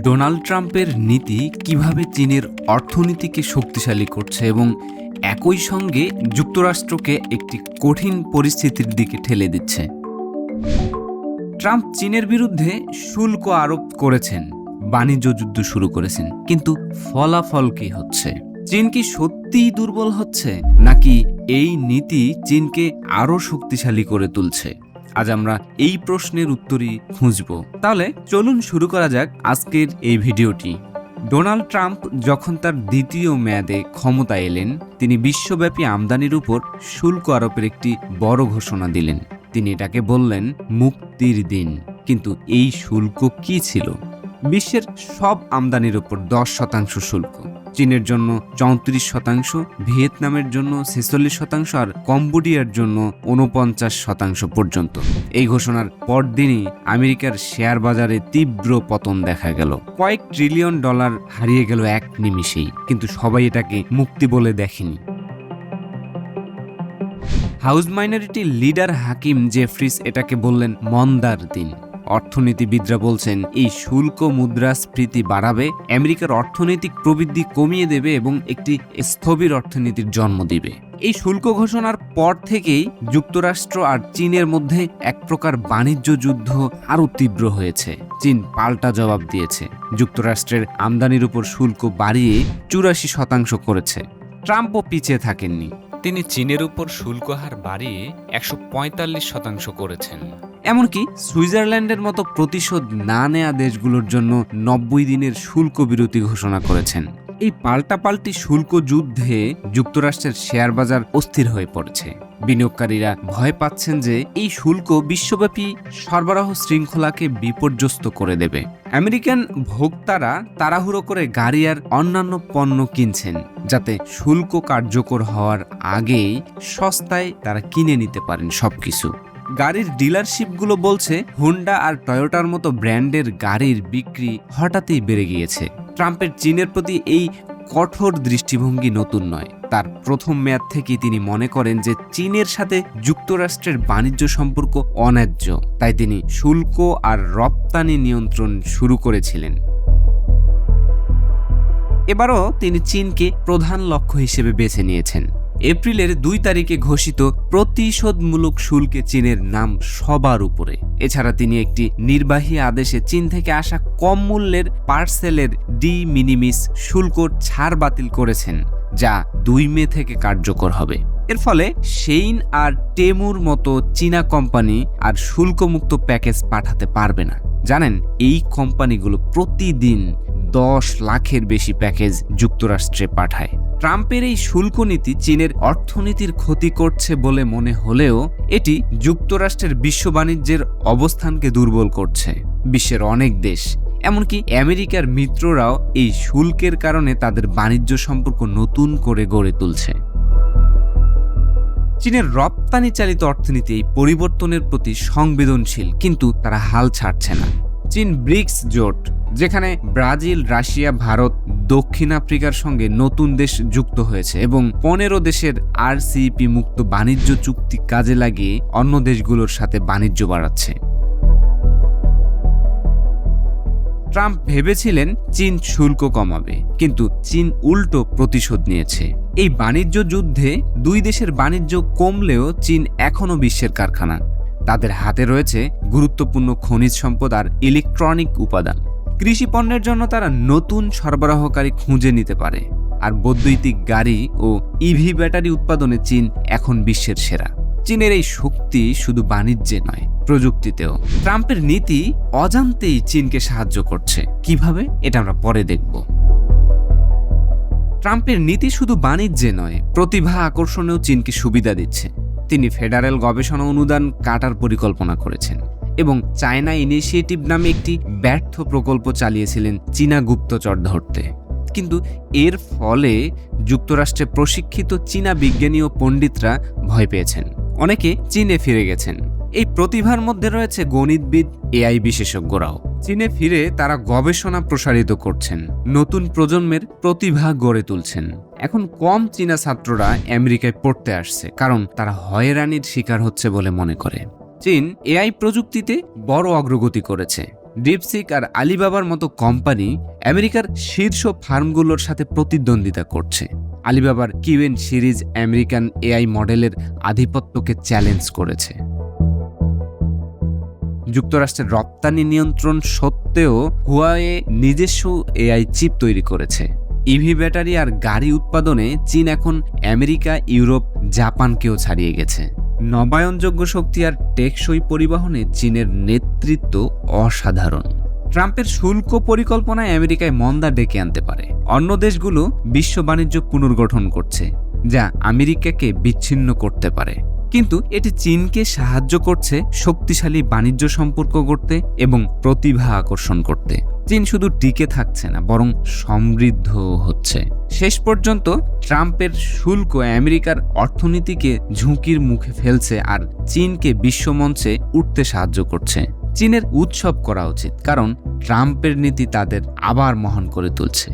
Donald ট্রাম্পের নীতি কিভাবে চীনের অর্থনীতিকে শক্তিশালী করছে এবং একই সঙ্গে যুক্তরাষ্ট্রকে একটি কঠিন পরিস্থিতির দিকে ঠেলে দিচ্ছে। ট্রাম্প চীনের বিরুদ্ধে শুল্ক আরোপ করেছেন, বাণিজ্য যুদ্ধ শুরু করেছেন, কিন্তু ফলাফল কি হচ্ছে? চীন কি সত্যিই দুর্বল হচ্ছে, নাকি এই নীতি চীনকে আরও শক্তিশালী করে তুলছে? আজ আমরা এই প্রশ্নের উত্তরই খুঁজব। তাহলে চলুন শুরু করা যাক আজকের এই ভিডিওটি। ডোনাল্ড ট্রাম্প যখন তার দ্বিতীয় মেয়াদে ক্ষমতায় এলেন, তিনি বিশ্বব্যাপী আমদানির উপর শুল্ক আরোপের একটি বড় ঘোষণা দিলেন। তিনি এটাকে বললেন মুক্তির দিন। কিন্তু এই শুল্ক কি ছিল? বিশ্বের সব আমদানির উপর 10% শুল্ক, চীনের জন্য 34%, ভিয়েতনামের জন্য 46% আর কম্বোডিয়ার জন্য 49% পর্যন্ত। এই ঘোষণার পরদিনই আমেরিকার শেয়ার বাজারে তীব্র পতন দেখা গেল। কয়েক ট্রিলিয়ন ডলার হারিয়ে গেল এক নিমিষেই। কিন্তু সবাই এটাকে মুক্তি বলে দেখেনি। হাউস মাইনরিটি লিডার হাকিম জেফ্রিস এটাকে বললেন মন্দার দিন। অর্থনীতিবিদরা বলছেন এই শুল্ক মুদ্রাস্ফীতি বাড়াবে, আমেরিকার অর্থনৈতিক প্রবৃদ্ধি কমিয়ে দেবে এবং একটি স্থবির অর্থনীতির জন্ম দিবে। এই শুল্ক ঘোষণার পর থেকেই যুক্তরাষ্ট্র আর চীনের মধ্যে এক প্রকার বাণিজ্য যুদ্ধ আরও তীব্র হয়েছে। চীন পাল্টা জবাব দিয়েছে, যুক্তরাষ্ট্রের আমদানির উপর শুল্ক বাড়িয়ে 84% করেছে। ট্রাম্পও পিছিয়ে থাকেননি, তিনি চীনের উপর শুল্ক হার বাড়িয়ে 145% করেছেন। এমনকি সুইজারল্যান্ডের মতো প্রতিশোধ না নেওয়া দেশগুলোর জন্য 90 দিনের শুল্ক বিরতি ঘোষণা করেছেন। এই পাল্টাপাল্টি শুল্ক যুদ্ধে যুক্তরাষ্ট্রের শেয়ার বাজার অস্থির হয়ে পড়েছে। বিনিয়োগকারীরা ভয় পাচ্ছেন যে এই শুল্ক বিশ্বব্যাপী সরবরাহ শৃঙ্খলাকে বিপর্যস্ত করে দেবে। আমেরিকান ভোক্তারা তাড়াহুড়ো করে গাড়ি আর অন্যান্য পণ্য কিনছেন, যাতে শুল্ক কার্যকর হওয়ার আগেই সস্তায় তারা কিনে নিতে পারেন সবকিছু। গাড়ির ডিলারশিপগুলো বলছে হোন্ডা আর টয়োটার মতো ব্র্যান্ডের গাড়ির বিক্রি হঠাৎই বেড়ে গিয়েছে। ট্রাম্পের চীনের প্রতি এই কঠোর দৃষ্টিভঙ্গি নতুন নয়। তার প্রথম মেয়াদ থেকেই তিনি মনে করেন যে চীনের সাথে যুক্তরাষ্ট্রের বাণিজ্য সম্পর্ক অন্যায্য, তাই তিনি শুল্ক আর রপ্তানি নিয়ন্ত্রণ শুরু করেছিলেন। এবারও তিনি চীনকে প্রধান লক্ষ্য হিসেবে বেছে নিয়েছেন। এপ্রিলের 2 তারিখে ঘোষিত প্রতিশোধমূলক শুল্কে চীনের নাম সবার উপরে। এছাড়া তিনি একটি নির্বাহী আদেশে চীন থেকে আসা কম মূল্যের পার্সেলের ডি মিনিমিস শুল্ক ছাড় বাতিল করেছেন, যা 2 মে থেকে কার্যকর হবে। এর ফলে শেইন আর টেমুর মতো চীনা কোম্পানি আর শুল্কমুক্ত প্যাকেজ পাঠাতে পারবে না। জানেন, এই কোম্পানিগুলো প্রতিদিন 10 লাখের বেশি প্যাকেজ যুক্তরাষ্ট্রে পাঠায়। ট্রাম্পের এই শুল্ক নীতি চীনের অর্থনীতির ক্ষতি করছে বলে মনে হলেও এটি যুক্তরাষ্ট্রের বিশ্ব বাণিজ্যের অবস্থানকে দুর্বল করছে। বিশ্বের অনেক দেশ, এমনকি আমেরিকার মিত্ররাও এই শুল্কের কারণে তাদের বাণিজ্য সম্পর্ক নতুন করে গড়ে তুলছে। চীনের রপ্তানি চালিত অর্থনীতি এই পরিবর্তনের প্রতি সংবেদনশীল, কিন্তু তারা হাল ছাড়ছে না। চীন ব্রিক্স জোট, যেখানে ব্রাজিল, রাশিয়া, ভারত, দক্ষিণ আফ্রিকার সঙ্গে নতুন দেশ যুক্ত হয়েছে এবং 15 দেশের RCEP মুক্ত বাণিজ্য চুক্তি কাজে লাগিয়ে অন্য দেশগুলোর সাথে বাণিজ্য বাড়াচ্ছে। ট্রাম্প ভেবেছিলেন চীন শুল্ক কমাবে, কিন্তু চীন উল্টো প্রতিশোধ নিয়েছে। এই বাণিজ্য যুদ্ধে 2 দেশের বাণিজ্য কমলেও চীন এখনও বিশ্বের কারখানা। তাদের হাতে রয়েছে গুরুত্বপূর্ণ খনিজ সম্পদ আর ইলেকট্রনিক উপাদান। কৃষি পণ্যের জন্য তারা নতুন সরবরাহকারী খুঁজে নিতে পারে। আর বৈদ্যুতিক গাড়ি ও ইভি ব্যাটারি উৎপাদনে চীন এখন বিশ্বের সেরা। চীনের এই শক্তি শুধু বাণিজ্যে নয়, প্রযুক্তিতেও। ট্রাম্পের নীতি অজান্তেই চীনকে সাহায্য করছে। কিভাবে, এটা আমরা পরে দেখব। ট্রাম্পের নীতি শুধু বাণিজ্যে নয়, প্রতিভা আকর্ষণেও চীনকে সুবিধা দিচ্ছে। তিনি ফেডারেল গবেষণা অনুদান কাটার পরিকল্পনা করেছেন এবং চায়না ইনিশিয়েটিভ নামে একটি ব্যর্থ প্রকল্প চালিয়েছিলেন চীনা গুপ্তচর ধরতে। কিন্তু এর ফলে যুক্তরাষ্ট্রে প্রশিক্ষিত চীনা বিজ্ঞানী ও পণ্ডিতরা ভয় পেয়েছেন। অনেকে চীনে ফিরে গেছেন। এই প্রতিভার মধ্যে রয়েছে গণিতবিদ, AI বিশেষজ্ঞরাও। চীনে ফিরে তারা গবেষণা প্রসারিত করছেন, নতুন প্রজন্মের প্রতিভা গড়ে তুলছেন। এখন কম চীনা ছাত্ররা আমেরিকায় পড়তে আসছে, কারণ তারা হয়রানির শিকার হচ্ছে বলে মনে করে। চীন এআই প্রযুক্তিতে বড় অগ্রগতি করেছে। ডিপসিক আর আলিবাবার মতো কোম্পানি আমেরিকার শীর্ষ ফার্মগুলোর সাথে প্রতিদ্বন্দ্বিতা করছে। আলিবাবার কিউএন সিরিজ আমেরিকান এআই মডেলের আধিপত্যকে চ্যালেঞ্জ করেছে। যুক্তরাষ্ট্রের রপ্তানি নিয়ন্ত্রণ সত্ত্বেও হুয়াওয়ে নিজস্ব এআই চিপ তৈরি করেছে। ইভি ব্যাটারি আর গাড়ি উৎপাদনে চীন এখন আমেরিকা, ইউরোপ, জাপানকেও ছাড়িয়ে গেছে। নবায়নযোগ্য শক্তি আর টেকসই পরিবহনে চীনের নেতৃত্ব অসাধারণ। ট্রাম্পের শুল্ক পরিকল্পনায় আমেরিকায় মন্দা ডেকে আনতে পারে। অন্য দেশগুলো বিশ্ব বাণিজ্য পুনর্গঠন করছে, যা আমেরিকাকে বিচ্ছিন্ন করতে পারে। কিন্তু এটি চীনকে সাহায্য করছে শক্তিশালী বাণিজ্য সম্পর্ক গড়তে এবং প্রতিভা আকর্ষণ করতে। চীন শুধু টিকে থাকছে না, বরং সমৃদ্ধ হচ্ছে। শেষ পর্যন্ত ট্রাম্পের শুল্ক আমেরিকার অর্থনীতিকে ঝুঁকির মুখে ফেলছে আর চীনকে বিশ্বমঞ্চে উঠতে সাহায্য করছে। চীনের উৎসব করা উচিত, কারণ ট্রাম্পের নীতি তাদের আবার মহান করে তুলছে।